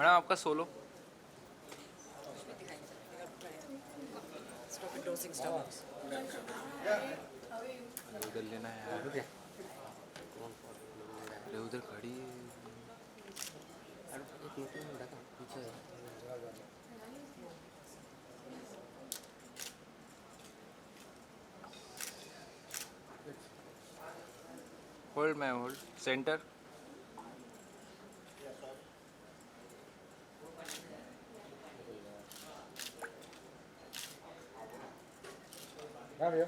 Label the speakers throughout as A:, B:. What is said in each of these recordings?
A: Madam आपका solo
B: Stop endorsing Starbucks.
A: उधर लेना है यार अरे उधर खड़ी है होल्ड मैं होल्ड सेंटर
C: हाँ भैया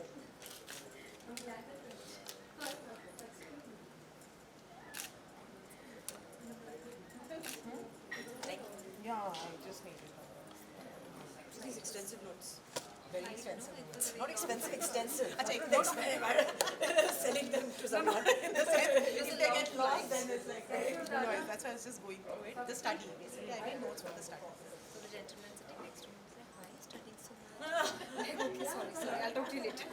B: Yeah, I just need it. These extensive notes. Very expensive notes. Not expensive, extensive. Selling them to someone. In the sense, if they get lost, then it's like, no, that's why I was just going through it. The study, basically. I made notes for the study.
D: So the gentleman sitting next to me said, "Why are you studying so much?" Okay, sorry. I'll talk to you later.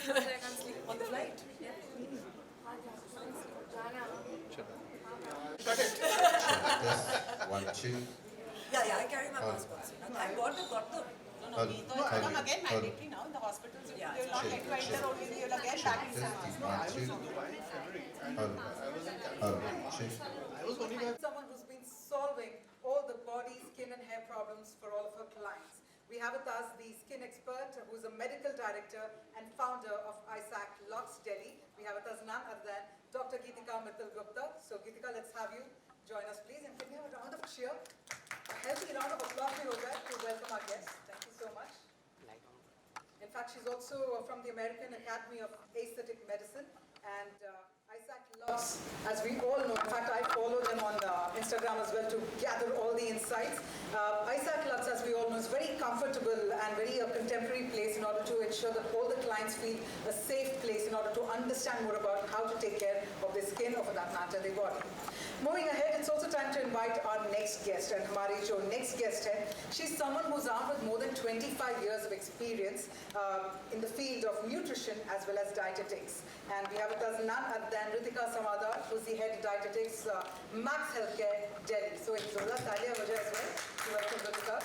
D: So I can't sleep.
B: On the flight.
E: One, two.
B: Yeah, I carry my passport. I got the. No, we thought it's again mandatory now in the hospitals. Yeah, you'll not let you enter only, you'll again back in
E: One, two.
F: Someone who's been solving all the body, skin and hair problems for all of her clients. We have with us the skin expert who's a medical director and founder of ISAC Lux Delhi. We have with us none other than Dr. Geetika Mittal Gupta. So Geetika, let's have you join us please, and can we have a round of cheer? A healthy round of applause to welcome our guest. Thank you so much. In fact, she's also from the American Academy of Aesthetic Medicine, and Isaac Lux, as we all know, in fact I follow them on Instagram as well to gather all the insights. Isaac Lux, as we all know, is very comfortable and very contemporary place in order to ensure that all the clients feel a safe place in order to understand more about how to take care of their skin or for that matter their body. Moving ahead, it's also time to invite our next guest, and हमारी जो next guest है, she's someone who's armed with more than 25 years of experience in the field of nutrition as well as dietetics. And we have with us none other than Ritika Samadar, who's the head dietetics, Max Healthcare, Delhi. So in Zola Talia Vaja as well, to welcome Ritika.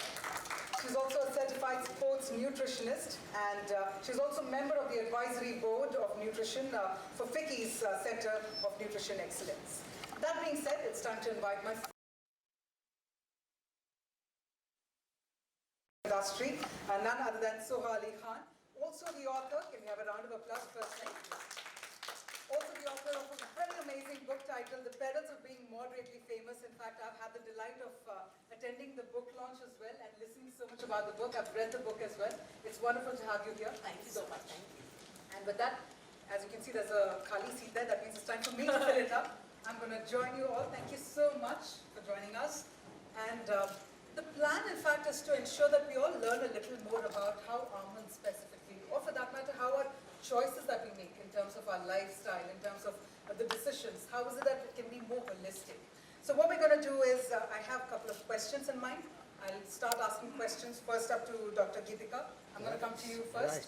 F: She's also a certified sports nutritionist, and she's also a member of the advisory board of nutrition for FICCI's Center of Nutrition Excellence. That being said, it's time to invite my industry, none other than Soha Ali Khan. Also the author, can we have a round of applause first? Also the author of a very amazing book titled The Perils of Being Moderately Famous. In fact, I've had the delight of attending the book launch as well and listening so much about the book. I've read the book as well. It's wonderful to have you here.
B: Thank you so much. Thank you.
F: And with that, as you can see, there's a khali seat there. That means it's time for me to fill it up. I'm going to join you all. Thank you so much for joining us. And the plan, in fact, is to ensure that we all learn a little more about how Almond specifically, or for that matter, how our choices that we make in terms of our lifestyle, in terms of the decisions, how is it that it can be more holistic. So what we're going to do is, I have a couple of questions in mind. I'll start asking questions first up to Dr. Geetika. I'm going to come to you first.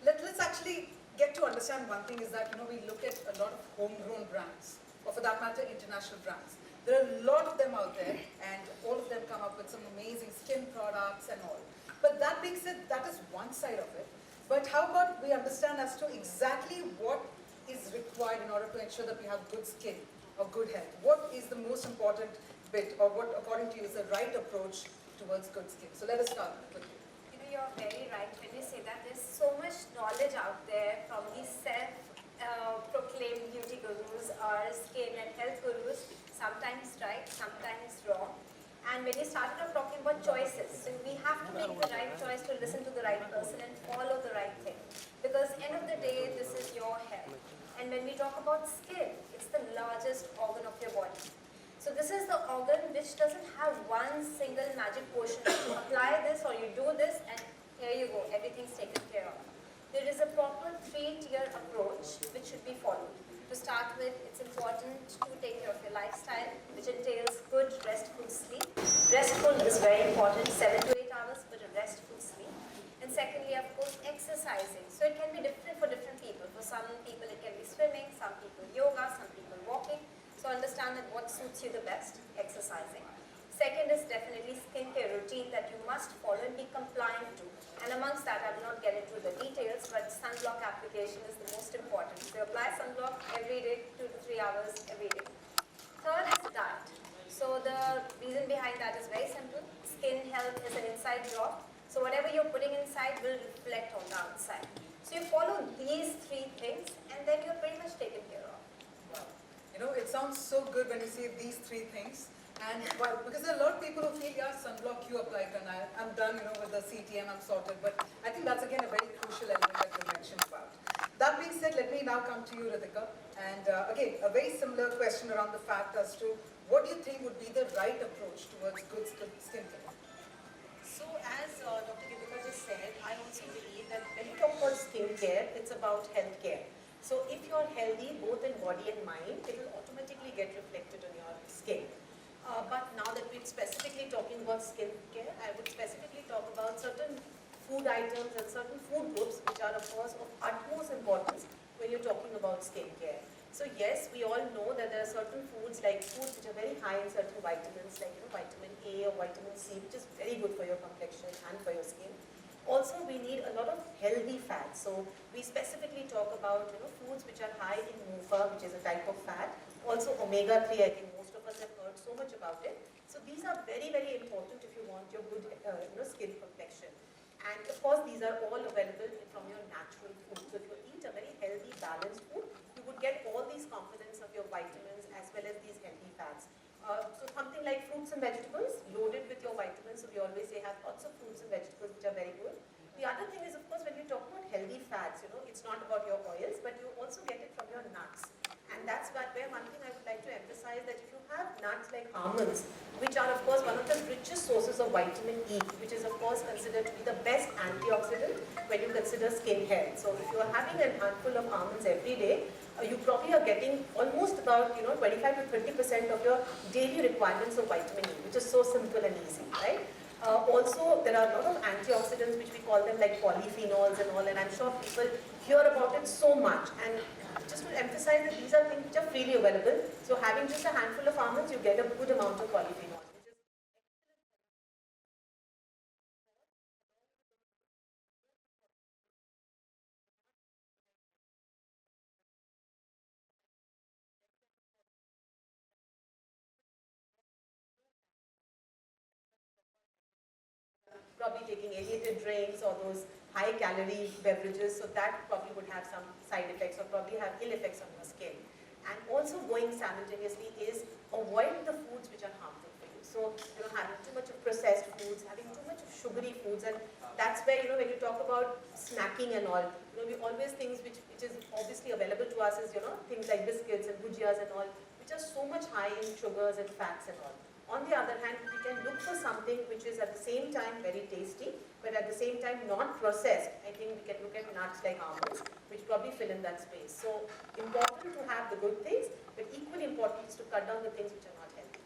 F: Let's actually get to understand one thing is that, we look at a lot of homegrown brands, or for that matter, international brands. There are a lot of them out there, and all of them come up with some amazing skin products and all. But that being said, that is one side of it. But how about we understand as to exactly what is required in order to ensure that we have good skin or good health? What is the most important bit, or what, according to you, is the right approach towards good skin? So let us start with you.
D: You're very right when you say that. There's so much knowledge out there from these self-proclaimed beauty gurus or skin and health gurus, sometimes right, sometimes wrong. And when you started off talking about choices, so we have to make the right choice to listen to the right person and follow the right thing. Because end of the day, this is your health. And when we talk about skin, it's the largest organ of your body. So this is the organ which doesn't have one single magic potion. You apply this or you do this and here you go, everything's taken care of. There is a proper 3-tier approach which should be followed. To start with, it's important to take care of your lifestyle, which entails good restful sleep. Restful is very important, 7 to 8 hours, but a restful sleep. And secondly, of course, exercising. So it can be different for different people. For some people it can be swimming, some people yoga, some people walking. So understand that what suits you the best, exercise. emphasizing. Second is definitely skincare routine that you must follow and be compliant to. And amongst that, I will not get into the details, but sunblock application is the most important. So you apply sunblock every day, 2 to 3 hours every day. Third is diet. So the reason behind that is very simple. Skin health is an inside job. So whatever you're putting inside will reflect on the outside. So you follow these 3 things and then you're pretty much taken care of.
F: Wow. You know, it sounds so good when you say these 3 things. And well, because there are a lot of people who feel, yeah, sunblock you applied and I'm done, you know, with the CTM, I'm sorted. But I think that's again a very crucial element that you mentioned about. That being said, let me now come to you, Ritika. And again, a very similar question around the fact as to what do you think would be the right approach towards good skincare?
B: So as Dr. Gitika just said, I also believe that when you talk about skincare, it's about healthcare. So if you're healthy, both in body and mind, it will automatically get reflected on your skin. But now that we're specifically talking about skincare, I would specifically talk about certain food items and certain food groups which are of course of utmost importance when you're talking about skincare. So yes, we all know that there are certain foods like foods which are very high in certain vitamins like vitamin A or vitamin C, which is very good for your complexion and for your skin. Also, we need a lot of healthy fats. So we specifically talk about foods which are high in MUFA, which is a type of fat. Also omega-3, I think most of us have heard so much about it. So these are very, very important if you want your good skin complexion. And of course, these are all available from your natural food. So if you eat a very healthy, balanced food, you would get all these components of your vitamins as well as these healthy fats. So something like fruits and vegetables, loaded with your vitamins. So we always say have lots of fruits and vegetables which are very good. The other thing is, of course, when you talk about healthy fats, it's not about your oils, but you also get it from your nuts. And that's where one thing I would like to emphasize, that if you have nuts like almonds, which are of course one of the richest sources of vitamin E, which is of course considered to be the best antioxidant when you consider skin health. So if you are having a handful of almonds every day, you probably are getting almost about 25 to 30% of your daily requirements of vitamin E, which is so simple and easy, right? Also, there are a lot of antioxidants which we call them like polyphenols and all, and I'm sure people hear about it so much. And just to emphasize that these are things which are freely available. So having just a handful of almonds, you get a good amount of polyphenols. Probably taking aerated drinks or those high calorie beverages, so that probably would have some side effects or probably have ill effects on your skin. And also going simultaneously is avoid the foods which are harmful for you. So having too much of processed foods, having too much of sugary foods, and that's where when you talk about snacking and all, we always things which is obviously available to us is things like biscuits and bhujiyas and all, which are so much high in sugars and fats and all. On the other hand, we can look for something which is at the same time very tasty, but at the same time not processed. I think we can look at nuts like almonds, which probably fill in that space. So important to have the good things, but equally important is to cut down the things which are not healthy.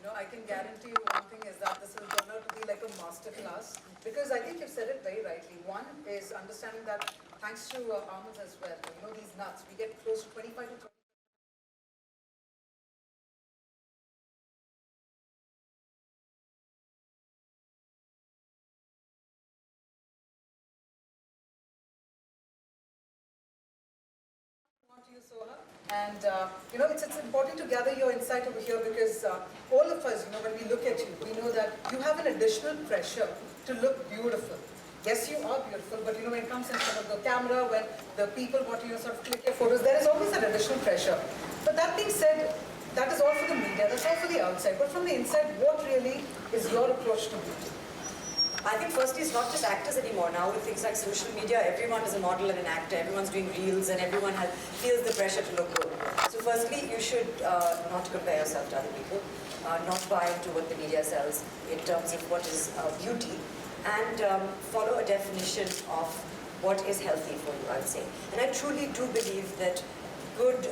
F: I can guarantee you one thing is that this will turn out to be like a masterclass, because I think you've said it very rightly. One is understanding that thanks to almonds as well, these nuts, we get close to 25 to 30. To you, Soha. And it's important to gather your insight over here, because all of us, when we look at you, we know that you have an additional pressure to look beautiful. Yes, you are beautiful, but when it comes in front of the camera, when the people want to sort of click your photos, there is always an additional pressure. But that being said, that is all for the media, that's all for the outside. But from the inside, what really is your approach to beauty?
E: I think firstly, it's not just actors anymore. Now with things like social media, everyone is a model and an actor. Everyone's doing reels and everyone feels the pressure to look good. So firstly, you should not compare yourself to other people, not buy into what the media sells in terms of what is beauty, and follow a definition of what is healthy for you, I would say. And I truly do believe that good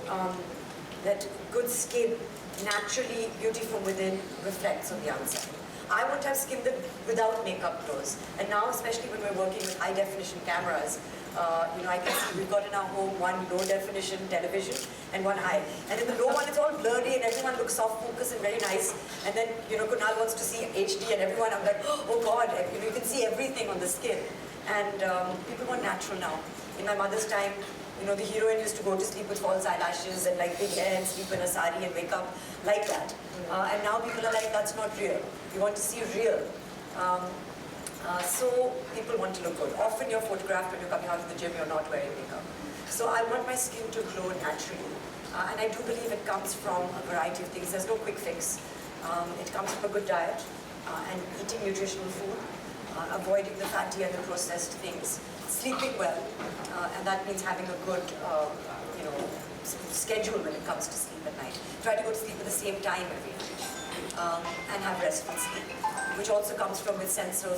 E: skin, naturally, beauty from within reflects on the outside. I want to have skin that without makeup glows. And now, especially when we're working with high definition cameras, I can see we've got in our home one low definition television, and one eye. And in the low one, it's all blurry and everyone looks soft focus and very nice. And then, Kunal wants to see HD and everyone, I'm like, oh God, you can see everything on the skin. And people want natural now. In my mother's time, the heroine used to go to sleep with false eyelashes and like big hair and sleep in a sari and wake up like that. And now people are like, that's not real. You want to see real. So people want to look good. Often you're photographed when you're coming out of the gym, you're not wearing makeup. So I want my skin to glow naturally. And I do believe it comes from a variety of things. There's no quick fix. It comes from a good diet and eating nutritional food, avoiding the fatty and the processed things, sleeping well, and that means having a good, schedule when it comes to sleep at night. Try to go to sleep at the same time every night, and have restful sleep, which also comes from a sense of,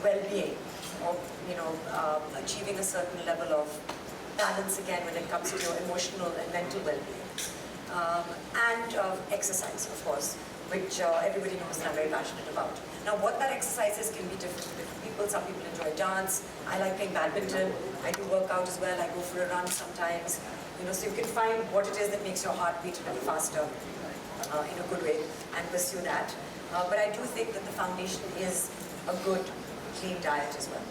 E: well-being, or achieving a certain level of balance again when it comes to your emotional and mental well-being, and exercise, of course, which everybody knows that I'm very passionate about. Now, what that exercise is can be different for different people. Some people enjoy dance. I like playing badminton. I do work out as well. I go for a run sometimes. So you can find what it is that makes your heart beat a little faster in a good way and pursue that. But I do think that the foundation is a good, clean diet as well.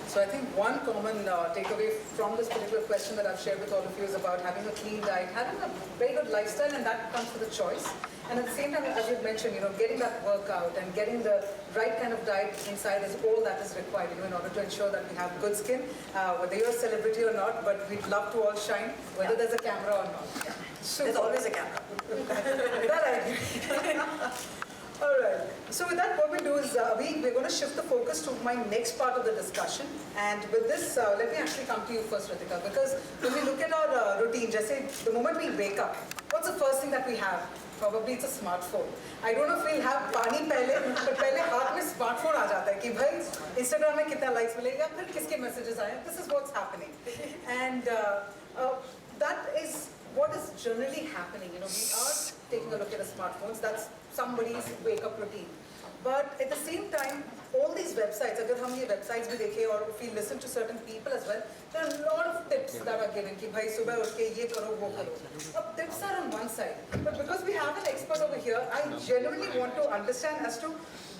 F: So I think one common takeaway from this particular question that I've shared with all of you is about having a clean diet, having a very good lifestyle, and that comes with a choice. And at the same time, as you've mentioned, getting that workout and getting the right kind of diet inside is all that is required, in order to ensure that we have good skin, whether you're a celebrity or not, but we'd love to all shine, whether there's a camera or not.
E: Yeah.
F: Super.
E: There's always a camera.
F: That I agree. All right. So with that, what we'll do is we're going to shift the focus to my next part of the discussion. And with this, let me actually come to you first, Ritika, because when we look at our routine, just say the moment we wake up, what's the first thing that we have? Probably it's a smartphone. I don't know if we'll have पानी पहले, but पहले हाथ में smartphone आ जाता है कि भाई Instagram में कितना likes मिलेगा, फिर किसके messages आए. This is what's happening, and that is what is generally happening. We are taking a look at the smartphones. That's somebody's wake-up routine. But at the same time, all these websites, अगर हम ये websites भी देखें और if we listen to certain people as well, there are a lot of tips that are given कि भाई सुबह उठ के ये करो वो करो. Now, tips are on one side, but because we have an expert over here, I genuinely want to understand as to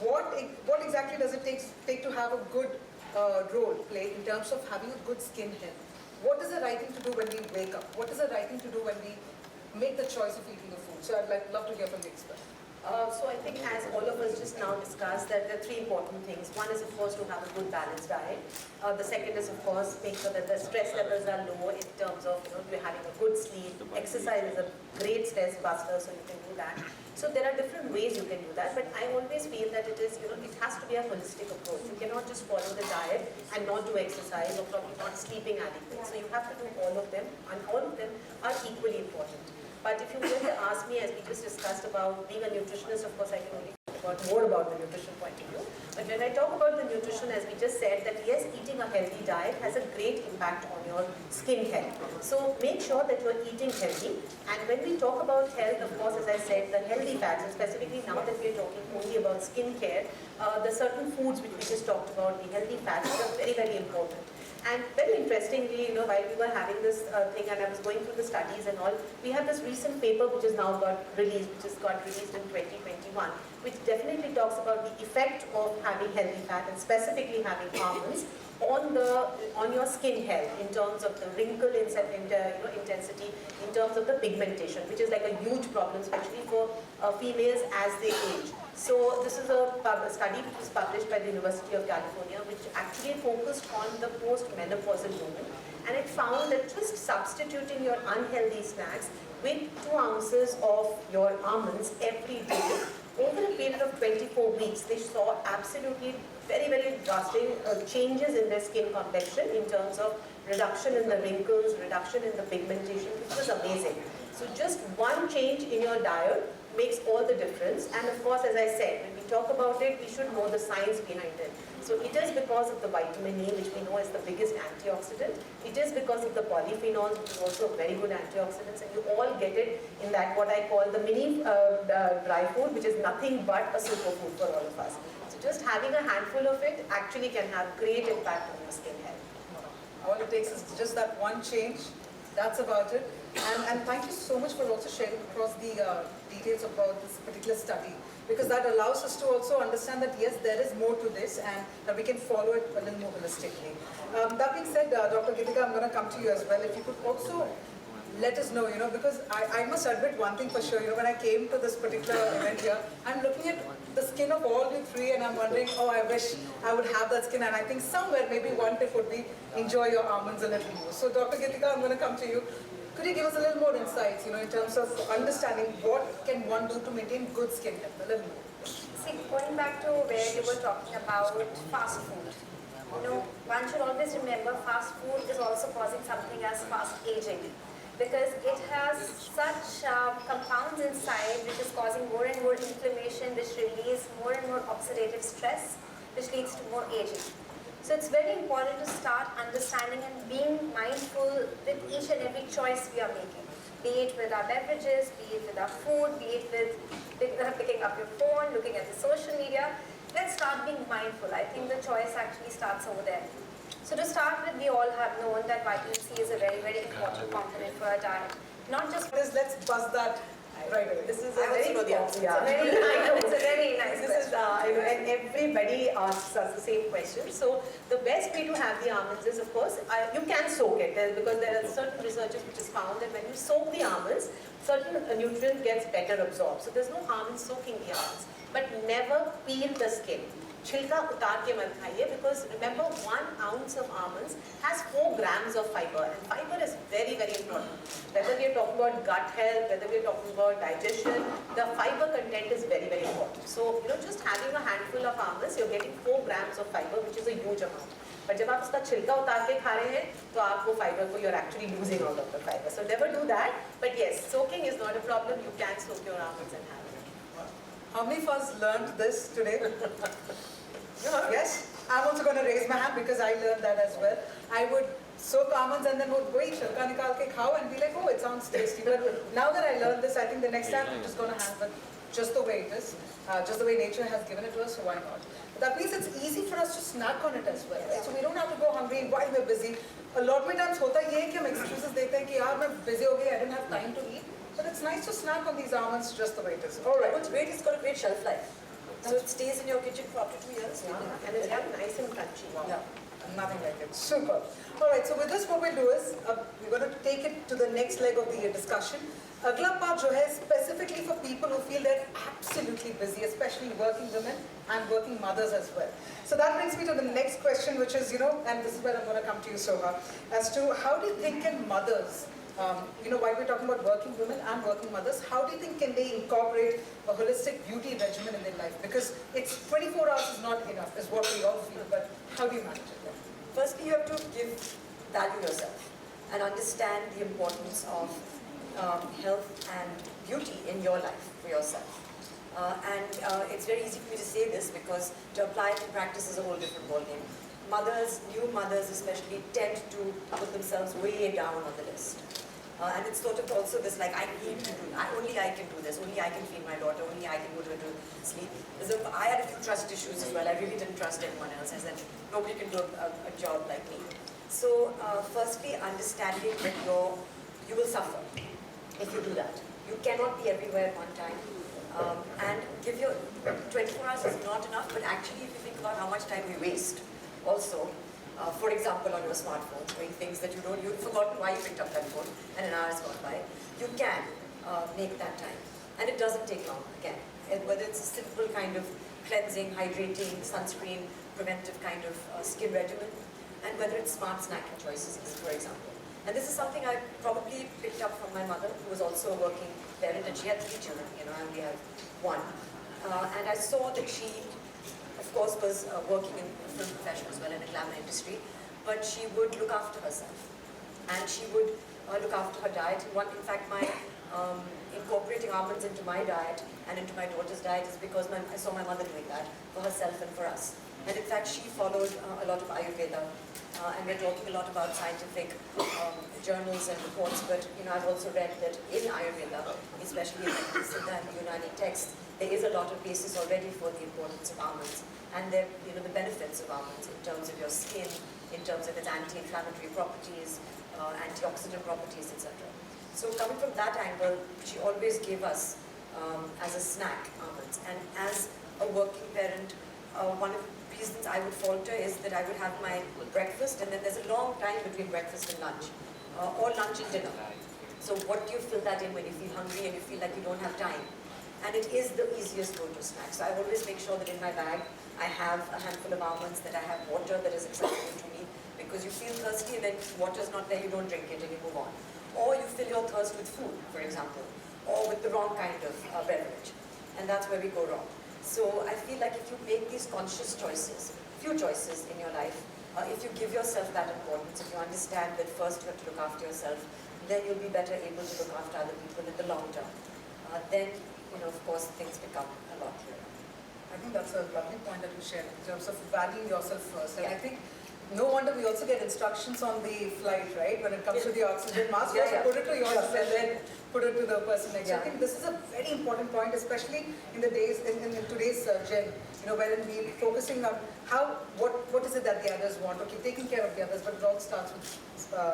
F: what exactly does it take to have a good role play in terms of having a good skin health. What is the right thing to do when we wake up? What is the right thing to do when we make the choice of eating the food? So I'd love to hear from the expert.
B: So I think as all of us just now discussed that there are three important things. One is of course to have a good balanced diet. The second is of course make sure that the stress levels are low in terms of we're having a good sleep. Exercise is a great stress buster, so you can do that. So there are different ways you can do that, but I always feel that it is, it has to be a holistic approach. You cannot just follow the diet and not do exercise or probably not sleeping adequately. So you have to do all of them, and all of them are equally important. But if you were to ask me, as we just discussed about being a nutritionist, of course I can only talk about more about the nutrition point of view. But when I talk about the nutrition, as we just said, that yes, eating a healthy diet has a great impact on your skin health. So make sure that you're eating healthy. And when we talk about health, of course, as I said, the healthy fats, and specifically now that we're talking only about skin care, the certain foods which we just talked about, the healthy fats, are very, very important. And very interestingly, while we were having this thing and I was going through the studies and all, we have this recent paper which has now got released, which has got released in 2021, which definitely talks about the effect of having healthy fat and specifically having almonds on your skin health in terms of the wrinkle intensity, in terms of the pigmentation, which is like a huge problem, especially for females as they age. So this is a study which was published by the University of California, which actually focused on the post-menopausal woman, and it found that just substituting your unhealthy snacks with 2 ounces of your almonds every day over a period of 24 weeks, they saw absolutely very, very drastic changes in their skin complexion in terms of reduction in the wrinkles, reduction in the pigmentation, which was amazing. So just one change in your diet makes all the difference. And of course, as I said, when we talk about it, we should know the science behind it. So it is because of the vitamin E, which we know is the biggest antioxidant. It is because of the polyphenols, which is also a very good antioxidants. And you all get it in that what I call the mini dry food, which is nothing but a superfood for all of us. So just having a handful of it actually can have great impact on your skin health.
F: All it takes is just that one change. That's about it. And thank you so much for also sharing across the details about this particular study, because that allows us to also understand that yes, there is more to this and that we can follow it a little more holistically. That being said, Dr. Geetika, I'm going to come to you as well. If you could also let us know, because I must admit one thing for sure, when I came to this particular event here, I'm looking at the skin of all you three and I'm wondering, oh, I wish I would have that skin. And I think somewhere, maybe one tip would be enjoy your almonds a little more. So Dr. Geetika, I'm going to come to you. Could you give us a little more insights, in terms of understanding what can one do to maintain good skin health, a little more?
D: See, going back to where you were talking about fast food, one should always remember fast food is also causing something as fast aging, because it has such compounds inside which is causing more and more inflammation, which release more and more oxidative stress, which leads to more aging. So it's very important to start understanding and being mindful with each and every choice we are making, be it with our beverages, be it with our food, be it with picking up your phone, looking at the social media. Let's start being mindful. I think the choice actually starts over there. So to start with, we all have known that vitamin C is a very, very important component for our diet. Not just
F: Let's buzz that right away.
B: This is
E: I also know the answer.
B: yeah.
D: it's a very nice
B: This is,
D: question.
B: and everybody asks us the same question. So the best way to have the almonds is, of course, you can soak it because there are certain researches which has found that when you soak the almonds, certain nutrient gets better absorbed. So there's no harm in soaking the almonds. But never peel the skin. Chilka utar ke mat khaiye, because remember 1 ounce of almonds has 4 grams of fiber, and fiber is very, very important. Whether we are talking about gut health, whether we are talking about digestion, the fiber content is very, very important. So just having a handful of almonds, you're getting 4 grams of fiber, which is a huge amount. But जब आप उसका छिलका उतार के खा रहे हैं, तो आप वो fiber को you're actually losing out of the fiber. So never do that. But yes, soaking is not a problem. You can soak your almonds and have it.
F: How many of us learned this today? Yes? I'm also going to raise my hand because I learned that as well. I would soak almonds and then would wait, shilka nikal ke khao and be like, oh, it sounds tasty. But now that I learned this, I think the next time I'm just going to have it just the way it is, just the way nature has given it to us, so why not? But that means it's easy for us to snack on it as well, right? So we don't have to go hungry while we're busy. A lot of times hota ye hai ki hum excuses dete hain ki yaar main busy ho gaya, I didn't have time to eat. But it's nice to snack on these almonds just the way it is. All right.
E: What's great, it's got a great shelf life. So it stays in your kitchen for up to 2 years.
B: Yeah. And it's nice and crunchy. Wow.
F: Yeah, nothing like it. Super. All right, so with this, what we'll do is we're going to take it to the next leg of the discussion. Agla part jo hai specifically for people who feel they're absolutely busy, especially working women and working mothers as well. So that brings me to the next question, which is, and this is where I'm going to come to you, Soha, as to how do you think can mothers, while we're talking about working women and working mothers, how do you think can they incorporate a holistic beauty regimen in their life? Because it's 24 hours is not enough, is what we all feel, but how do you manage it?
E: Firstly, you have to value yourself and understand the importance of health and beauty in your life for yourself. It's very easy for me to say this because to apply it in practice is a whole different ballgame. New mothers especially, tend to put themselves way down on the list. And it's sort of also this like, I need to do, only I can do this, only I can feed my daughter, only I can go to her to sleep. I had a few trust issues as well. I really didn't trust anyone else. I said, nobody can do a job like me. So firstly, understanding that you will suffer if you do that. You cannot be everywhere at one time. And give your 24 hours is not enough, but actually if you think about how much time we waste also, for example, on your smartphone, doing things that you've forgotten why you picked up that phone and an hour has gone by, you can make that time. And it doesn't take long, again. Whether it's a simple kind of cleansing, hydrating, sunscreen, preventive kind of skin regimen, and whether it's smart snacking choices, for example. And this is something I probably picked up from my mother, who was also a working parent, and she had 3 children, I only have 1. And I saw that she, of course, was working in the film profession as well, in the glamour industry, but she would look after herself. And she would look after her diet. In fact, my incorporating almonds into my diet and into my daughter's diet is because I saw my mother doing that for herself and for us. And in fact, she followed a lot of Ayurveda. And we're talking a lot about scientific journals and reports, but I've also read that in Ayurveda, especially in the Siddha and Unani texts, there is a lot of basis already for the importance of almonds and the benefits of almonds in terms of your skin, in terms of its anti-inflammatory properties, antioxidant properties, etc. So coming from that angle, she always gave us as a snack almonds. And as a working parent, one of the reasons I would falter is that I would have my breakfast and then there's a long time between breakfast and lunch, or lunch and dinner. So what do you fill that in when you feel hungry and you feel like you don't have time? And it is the easiest go-to snack. So I always make sure that in my bag, I have a handful of almonds, that I have water that is accessible to me, because you feel thirsty and then water's not there, you don't drink it and you move on. Or you fill your thirst with food, for example, or with the wrong kind of beverage. And that's where we go wrong. So I feel like if you make these conscious choices, few choices in your life, if you give yourself that importance, if you understand that first you have to look after yourself, then you'll be better able to look after other people in the long term. Then, of course, things become a lot clearer.
F: I think that's a lovely point that you shared in terms of valuing yourself first. And
E: Yeah.
F: I think no wonder we also get instructions on the flight, right? When it comes to the oxygen mask,
E: Yeah,
F: first
E: yeah.
F: put it to yourself and then put it to the person next.
E: Yeah.
F: I think this is a very important point, especially in the days in today's gen. Wherein we're focusing on what is it that the others want. Okay, taking care of the others, but it all starts with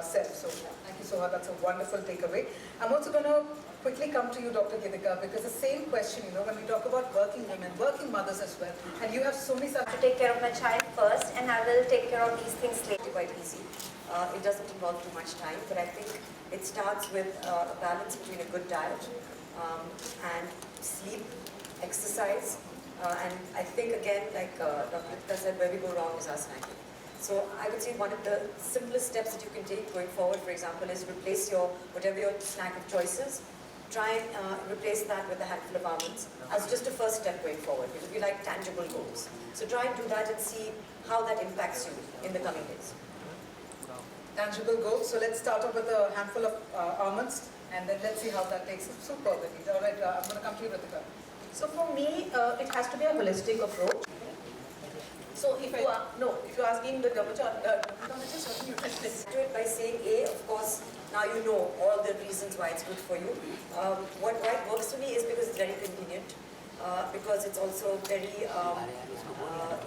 F: self. So thank you, Soha. That's a wonderful takeaway. I'm also going to quickly come to you, Dr. Gidika, because the same question, when we talk about working women, working mothers as well, and you have so many
D: To take care of my child first, and I will take care of these things later.
E: Quite easy. It doesn't involve too much time, but I think it starts with a balance between a good diet and sleep, exercise, and I think again, like Dr. Gupta said, where we go wrong is our snacking. So I would say one of the simplest steps that you can take going forward, for example, is replace whatever your snack of choices. Try and replace that with a handful of almonds as just a first step going forward, because we like tangible goals. So try and do that and see how that impacts you in the coming days.
F: tangible goals. So let's start off with a handful of almonds, and then let's see how that takes us. Super, Vinny. All right, I'm going to come to you, Ritika.
B: So for me, it has to be a holistic approach. So if you're asking the dermatologist or the nutritionist.
E: Do it by saying A, of course, now you know all the reasons why it's good for you. Why it works for me is because it's very convenient, because it's also very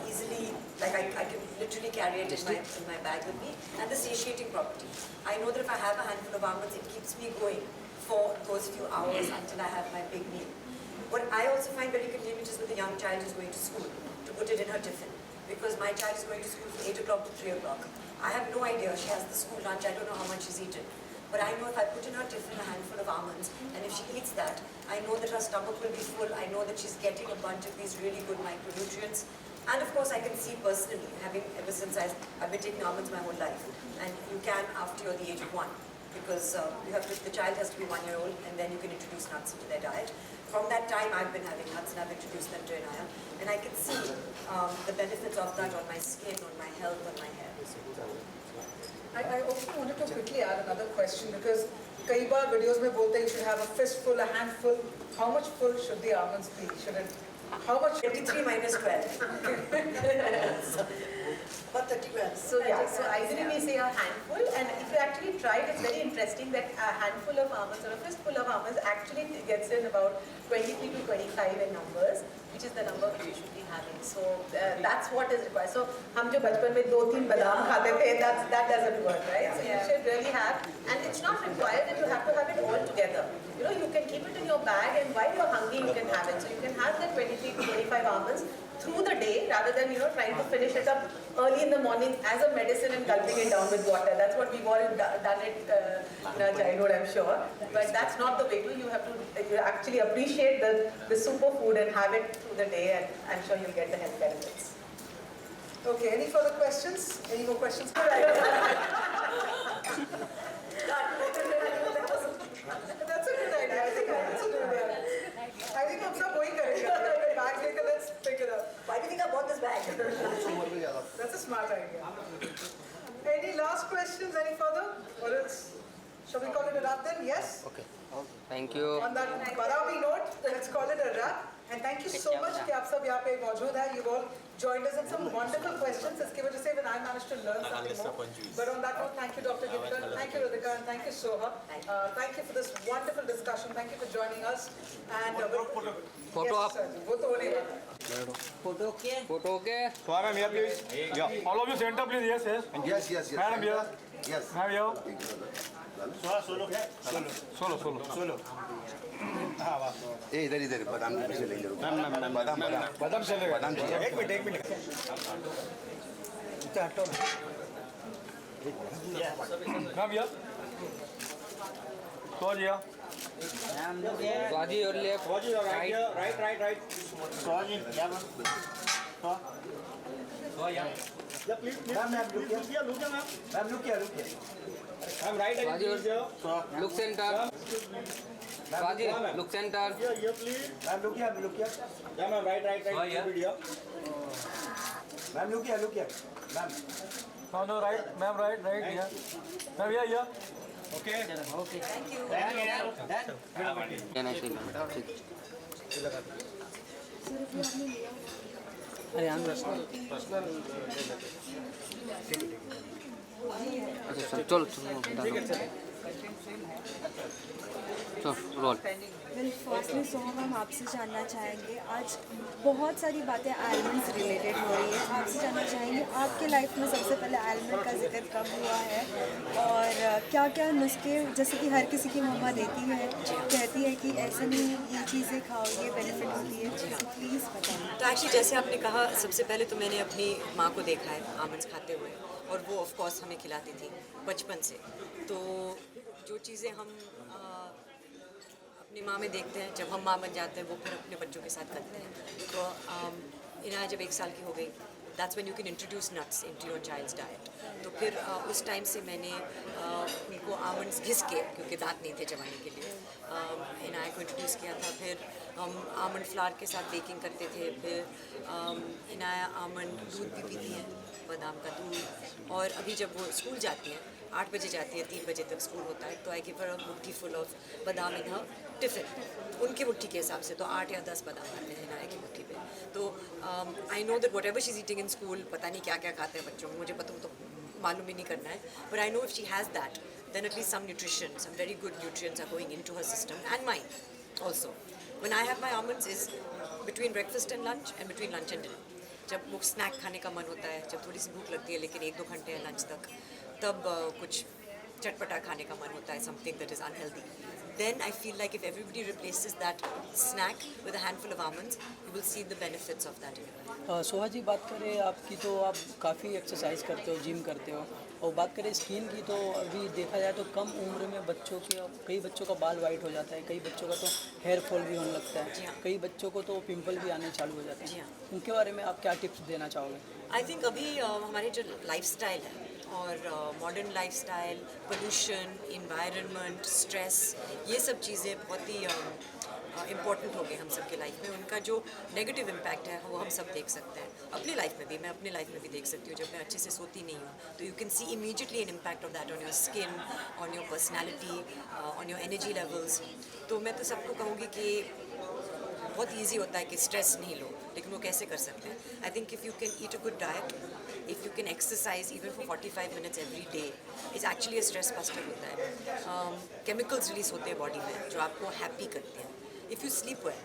E: easily, like I can literally carry it in my bag with me, and the satiating property. I know that if I have a handful of almonds, it keeps me going for those few hours until I have my big meal. What I also find very convenient is with a young child who's going to school, to put it in her tiffin. Because my child is going to school from 8 o'clock to 3 o'clock. I have no idea. She has the school lunch. I don't know how much she's eaten. But I know if I put in her tiffin a handful of almonds, and if she eats that, I know that her stomach will be full. I know that she's getting a bunch of these really good micronutrients. And of course, I can see personally, ever since I've been taking almonds my whole life. And you can after you're the age of 1. Because the child has to be 1 year old, and then you can introduce nuts into their diet. From that time, I've been having nuts, and I've introduced them to Inaya, and I can see the benefits of that on my skin, on my health, on my hair.
F: I also wanted to quickly add another question, because कई बार videos में बोलते हैं you should have a fistful, a handful. How much full should the almonds be? How much?
E: 23 minus 12. About 30 grams.
B: So ideally we say a handful, and if you actually try it, it's very interesting that a handful of almonds or a fistful of almonds actually gets in about 23 to 25 in numbers, which is the number which you should be having. So that's what is required. So हम जो बचपन में 2-3 बादाम खाते थे, that doesn't work, right? So you should really have, and it's not required that you have to have it all together. You can keep it in your bag, and while you're hungry, you can have it. So you can have the 23 to 25 almonds through the day, rather than trying to finish it up early in the morning as a medicine and gulping it down with water. That's what we've all done it in our childhood, I'm sure. But that's not the way to. You have to actually appreciate the superfood and have it through the day, and I'm sure you'll get the health benefits.
F: Okay, any further questions? Any more questions? That's a good idea. I think हम सब वही करेंगे. Bag लेकर let's pick it up.
E: Why do you think I bought this bag?
F: That's a smart idea. Any last questions? Any further? Or else, shall we call it a wrap then? Yes?
A: Okay. Thank you.
F: On that Barabi note, let's call it a wrap. And thank you so much कि आप सब यहाँ पे मौजूद हैं. You've all joined us in some wonderful questions. इसकी वजह से when I managed to learn something more. But on that note, thank you, Dr. Gidika, thank you, Ritika, and thank you, Soha. Thank you for this wonderful discussion. Thank you for joining us. And
A: Photo up.
F: वो तो होने वाला.
A: Photo okay?
C: Soha ma'am, here please. Yeah. All of you center please. Yes, yes.
G: Yes, yes, yes.
C: Madam here.
G: Yes.
C: Ma'am here.
G: ए इधर इधर बादाम की पीछे लेंगे बादाम बादाम
C: बादाम चलेगा
G: बादाम चाहिए
C: एक मिनट इतना हटो ना भैया तो जी
A: स्वाजी और लेफ्ट
C: राइट
A: स्वाजी लुक सेंटर स्वाजी look centre
C: no right ma'am right भैया मैम भैया ओके
A: अरे हम अच्छा चलो roll.
H: Well firstly Soha ma'am आपसे जानना चाहेंगे, आज बहुत सारी बातें आलमंड से रिलेटेड हो रही है, आपसे जानना चाहेंगे आपके लाइफ में सबसे पहले आलमंड का जिक्र कब हुआ है और क्या क्या नुस्खे, जैसे कि हर किसी की मम्मा देती है, कहती है कि ऐसे नहीं ये चीज़ें खाओ ये बेनिफिट होती है, तो प्लीज़ बताइए।
E: तो एक्चुअली जैसे आपने कहा, सबसे पहले तो मैंने अपनी माँ को देखा है आमंड्स खाते हुए, और वो ऑफ कोर्स हमें खिलाती थी बचपन से। तो जो चीज़ें हम अपनी माँ में देखते हैं, जब हम माँ बन जाते हैं वो फिर अपने बच्चों के साथ करते हैं। तो इनाया जब 1 साल की हो गई, that's when you can introduce nuts into your child's diet. तो फिर उस टाइम से मैंने उनको आमंड्स घिस के, क्योंकि दांत नहीं थे चबाने के लिए, इनाया को इंट्रोड्यूस किया था। फिर हम आमंड फ्लावर के साथ बेकिंग करते थे। फिर इनाया आमंड दूध भी पीती है, बादाम का दूध। और अभी जब वो स्कूल जाती हैं, 8 बजे जाती है, 3 बजे तक स्कूल होता है, तो आई गिव हर अ मुट्ठी फुल ऑफ बादाम इन हर टिफ़िन। उनके मुट्ठी के हिसाब से तो 8 या 10 बादाम आते हैं इनाया की मुट्ठी पे। तो I know that what ever she is eating in school, पता नहीं क्या क्या खाते हैं बच्चों को, मुझे पता तो मालूम ही नहीं करना है, but I know if she has that then at least some nutrition, some very good nutrients are going into her system and mine also. When I have my almonds is between breakfast and lunch and between lunch and dinner. जब वो snack खाने का मन होता है, जब थोड़ी सी भूख लगती है लेकिन 1-2 घंटे हैं लंच तक, तब कुछ चटपटा खाने का मन होता है, something that is unhealthy. Then I feel like if everybody replaces that snack with a handful of almonds, you will see the benefits of that.
I: Soha जी, बात करें आपकी तो आप काफ़ी एक्सरसाइज करते हो, जिम करते हो, और बात करें स्किन की तो अभी देखा जाए तो कम उम्र में बच्चों के, कई बच्चों का बाल वाइट हो जाता है, कई बच्चों का तो हेयर फॉल भी होने लगता है, कई बच्चों को तो पिंपल भी आने चालू हो जाते हैं। उनके बारे में आप क्या टिप्स देना चाहोगे?
E: आई थिंक अभी हमारे जो लाइफस्टाइल है और modern lifestyle, pollution, environment, stress, ये सब चीज़ें बहुत ही इम्पॉर्टेंट हो गए हम सब के लाइफ में। उनका जो नेगेटिव इम्पैक्ट है वो हम सब देख सकते हैं अपनी लाइफ में भी। मैं अपनी लाइफ में भी देख सकती हूँ, जब मैं अच्छे से सोती नहीं हूँ तो you can see immediately an impact of that on your skin, on your personality, on your energy levels. तो मैं तो सबको कहूँगी कि बहुत ईजी होता है कि स्ट्रेस नहीं लो, लेकिन वो कैसे कर सकते हैं? I think if you can eat a good diet, if you can exercise even for 45 minutes every day, it's actually a stress buster होता है। केमिकल्स रिलीज होते हैं बॉडी में जो आपको हैप्पी करते हैं। इफ़ यू स्लीप वेल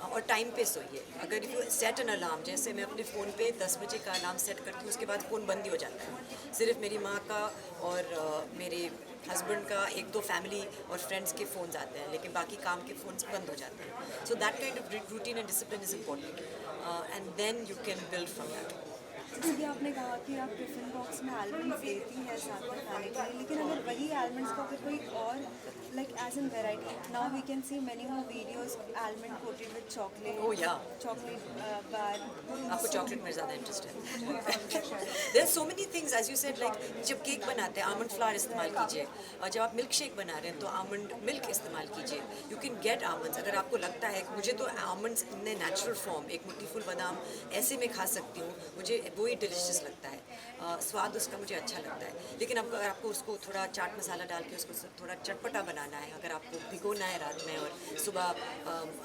E: और टाइम पे सोइए, अगर if you set an alarm, जैसे मैं अपने फ़ोन पे 10 बजे का अलार्म सेट करती हूँ, उसके बाद फ़ोन बंद ही हो जाता है। सिर्फ मेरी माँ का और मेरे हस्बैंड का 1-2 फैमिली और फ्रेंड्स के फ़ोन्स आते हैं, लेकिन बाकी काम के फ़ोन्स बंद हो जाते हैं। So that kind of routine and discipline is important, and then you can build from that.
H: जैसे कि आपने कहा कि आप टिफ़िन बॉक्स में आलमंड्स देती हैं साथ में खाने के लिए, लेकिन अगर वही आलमंड्स का फिर कोई और like as in variety, now we can see many more videos almond coated with chocolate,
E: Oh, yeah.
H: Chocolate bar.
E: आपको चॉकलेट में ज़्यादा इंटरेस्ट है? There are so many things, as you said, like जब cake बनाते हैं almond flower इस्तेमाल कीजिए, और जब आप मिल्क शेक बना रहे हैं तो आमंड मिल्क इस्तेमाल कीजिए। You can get almonds. अगर आपको लगता है कि मुझे तो आमंड्स इन नेचुरल फॉर्म, एक मुट्ठी फुल बादाम ऐसे में खा सकती हूँ, मुझे वो ही डिलिशियस लगता है, स्वाद उसका मुझे अच्छा लगता है। लेकिन अब अगर आपको उसको थोड़ा चाट मसाला डाल के उसको थोड़ा चटपटा बनाना है, अगर आपको भिगोना है रात में और सुबह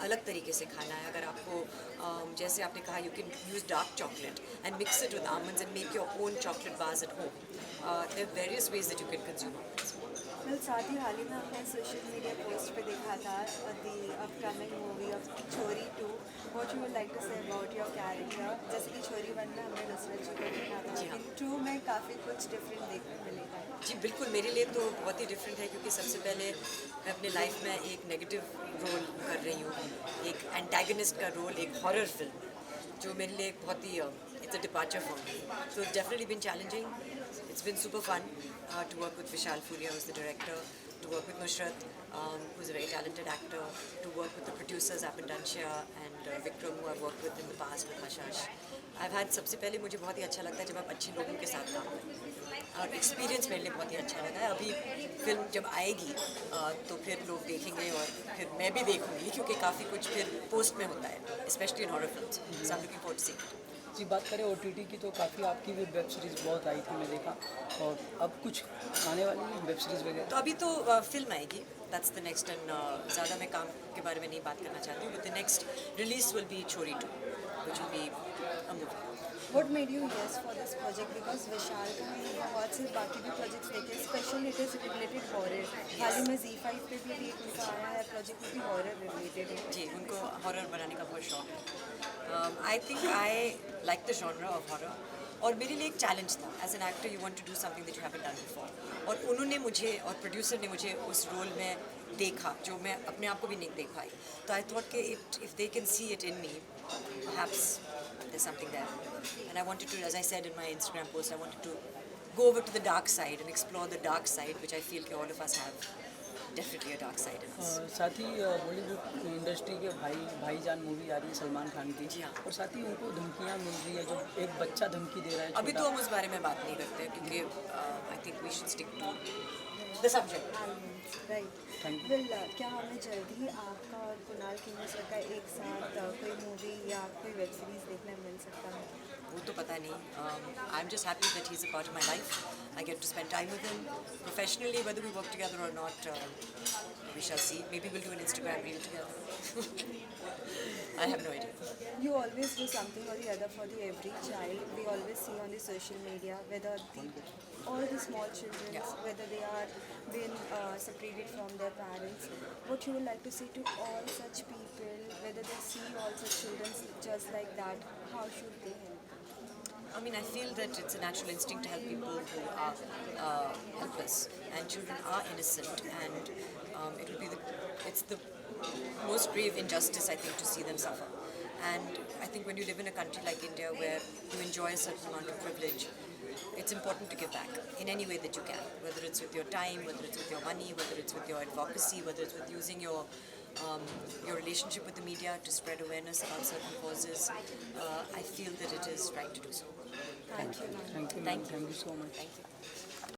E: अलग तरीके से खाना है, अगर आपको जैसे आपने कहा, you can use dark chocolate and mix it with almonds and make your own chocolate bars at home. There are various ways that you can consume almonds.
H: Well साथ ही हाल ही में आपने सोशल मीडिया पोस्ट पे देखा था the upcoming movie of Chhori 2, what you would like to say about your character? जैसे कि छोरी 1 में हमने नुसरत जी को देखा था, लेकिन 2 में काफ़ी कुछ डिफरेंट देखने मिलेगा।
E: जी बिल्कुल, मेरे लिए तो बहुत ही डिफरेंट है क्योंकि सबसे पहले मैं अपने लाइफ में एक नेगेटिव रोल कर रही हूँ, एक एंटागनिस्ट का रोल एक हॉरर फिल्म में, जो मेरे लिए एक बहुत ही it's a departure for me. So it's definitely been challenging, it's been super fun to work with Vishal Furia, who's the director, to work with Nusrat, who's a very talented actor, to work with the producers Apin Dansha and Vikram, who I've worked with in the past with Mashash. I've had सबसे पहले मुझे बहुत ही अच्छा लगता है जब आप अच्छे लोगों के साथ काम करें, और एक्सपीरियंस मेरे लिए बहुत ही अच्छा लगा है। अभी फिल्म जब आएगी तो फिर लोग देखेंगे और फिर मैं भी देखूंगी क्योंकि काफ़ी कुछ फिर पोस्ट में होता है, specially in horror films, so I am looking forward to see it.
I: जी, बात करें OTT की तो काफ़ी आपकी भी वेब सीरीज़ बहुत आई थी, मैं देखा, और अब कुछ आने वाली है वेब सीरीज़ वगैरह?
E: तो अभी तो फिल्म आएगी, दैट्स द नेक्स्ट, एंड ज़्यादा मैं काम के बारे में नहीं बात करना चाहती हूँ, but the next release will be Chhorii 2, which will be a movie.
H: What made you yes for this project? Because Vishal का मैंने बहुत से बाकी भी प्रोजेक्ट्स देखे, specially it is related horror. हाल ही में Z5 पे भी एक उनका आया है प्रोजेक्ट, वो भी हॉरर रिलेटेड है।
E: जी, उनको हॉरर बनाने का बहुत शौक है। I think I like the genre of horror, और मेरे लिए एक चैलेंज था as an actor, you want to do something that you haven't done before, और उन्होंने मुझे और प्रोड्यूसर ने मुझे उस रोल में देखा जो मैं अपने आप को भी नहीं देख पाई। तो आई थॉट कि if they can see it in me, perhaps there's something there, and I wanted to, as I said in my Instagram post, I wanted to go over to the dark side and explore the dark side, which I feel that all of us have definitely a dark side in us.
I: साथ ही Bollywood industry के भाईजान movie आ रही है सलमान खान की,
E: जी हाँ।
I: और साथ ही उनको धमकियाँ मिल रही है, जो एक बच्चा धमकी दे रहा है
E: अभी तो हम उस बारे में बात नहीं करते क्योंकि I think we should stick to the subject.
H: Right. Well, क्या हमें जल्दी ही आपका और कुणाल खेमू सर का एक साथ कोई मूवी या कोई वेब सीरीज़ देखने मिल सकता है?
E: वो तो पता नहीं। I am just happy that he is a part of my life, I get to spend time with him professionally, whether we work together और not, we shall see, maybe will do an Instagram reel together. I have no idea.
H: You always do something or the other for the every child. We always see on the social media whether all the small children,
E: Yeah.
H: whether they are being separated from their parents. What you would like to say to all such people, whether they see all such children just like that, how should they help?
E: I mean, I feel that it's a natural instinct to help people who are helpless, and children are innocent, and it's the most grave injustice, I think, to see them suffer. And I think when you live in a country like India where you enjoy a certain amount of privilege, it's important to give back in any way that you can, whether it's with your time, whether it's with your money, whether it's with your advocacy, whether it's with using your relationship with the media to spread awareness about certain causes. I feel that it is right to do so.
H: Thank you.
I: Thank you,
E: Thank you.
I: Thank you so much.
E: Thank you.